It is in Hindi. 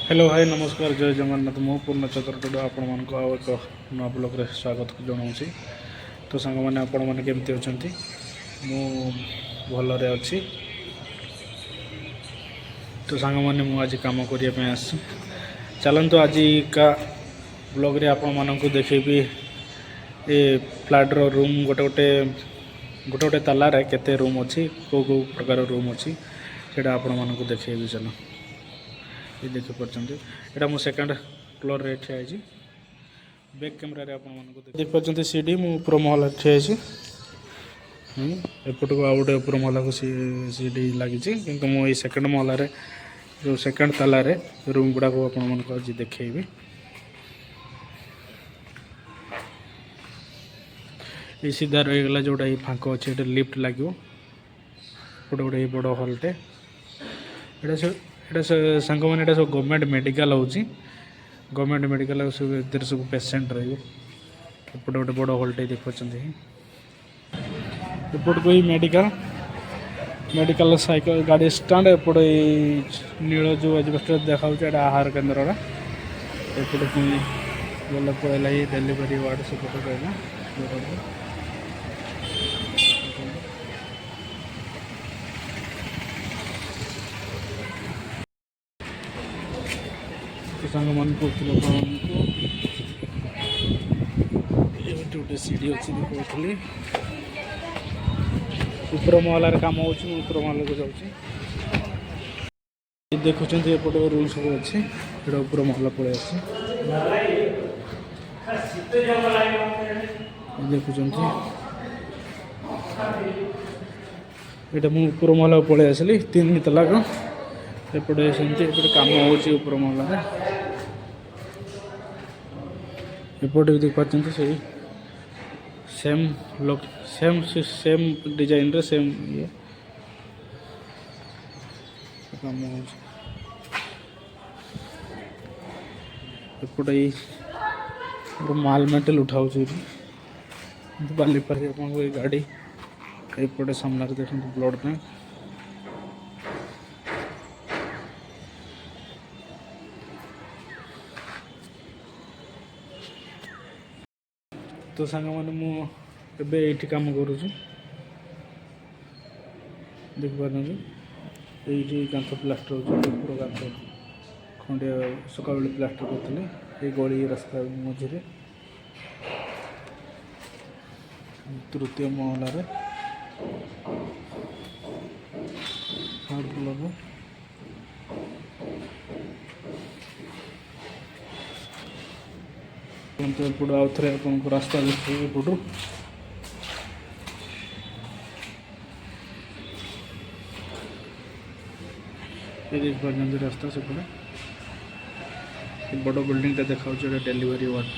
हेलो हाय नमस्कार जय जगन्नाथ मु पूर्ण चतुर्थ आपण मान आउ एक नुआ ब्लॉग रे स्वागत जनाऊँगी। तो सांग मैंने आपण मैंने केमती अच्छा मु भलरे अच्छी। तो सांग मैंने मु आज कम करने आसी चलतु आज का ब्लॉग रे आपण मानक देखेबी ए फ्लैट रो रूम गोटे गोटे गोटे गोटे तालार केते रूम अच्छी कौ कौ प्रकार रूम अच्छी से आपण मानक देखेबी। चलो ये देखिपारे यहाँ मुझे सेकेंड फ्लोर रे ठिया बैक कैमेरा रे देखिपारे सीढ़ी मुझे महल ठिया एपट को आउटे उपर महला को सीढ़ी लगी कि मुझे सेकेंड महल जो सेकेंड ताला रे रूम गुड़ा को आज देखी ये सीधा रहीगला जोटा ये फाँक अच्छे लिफ्ट लगे गोटे गोटे बड़ हॉलटे एटा सांग मैंने सब गवर्नमेंट मेडिकल हो गवर्नमेंट मेडिकल सब पेसेंट रपटे गोटे बड़ हॉलटे देख पारे एपट को मेडिकल मेडिकल साइकिल गाड़ी स्टाण्ड एपट नील जो एजबेस्ट देखा आहार केन्द्र एपटे पुणी गला पड़ा डेलीवरी वार्ड सेपटे रहा सांग मन कहते गोटे सीढ़ी अच्छी कहली ऊपर महलार कम हो ऊपर महल को जाऊँ देखुं एपटे रूम सब अच्छे ऊपर महल पड़े देखुं ये ऊपर महल पड़े आसली 3 तलाक एपटे सेमती कम होपर महल एपटे भी देख पार्टी से सेम लोक सेम डिजाइन रे सेम ये कम एपटे माल मेटेल उठाऊ बाली पर गाड़ी एपटे सामने देखते ब्लड बैंक तो सांग मैंने मुझे कम करुँच देखिपार ये कांथ प्लास्टर होकर कांथ खंडिया सका बेले प्लास्टर करते ये गली रास्ता मझे तृतीय महलार थर्ड फ्लोर एपट आउ थे आप रास्ता देखिए एपटू ये देख पारे रास्ता सेपटे बड़ बिल्डिंग देखा डेलीवरी वार्ड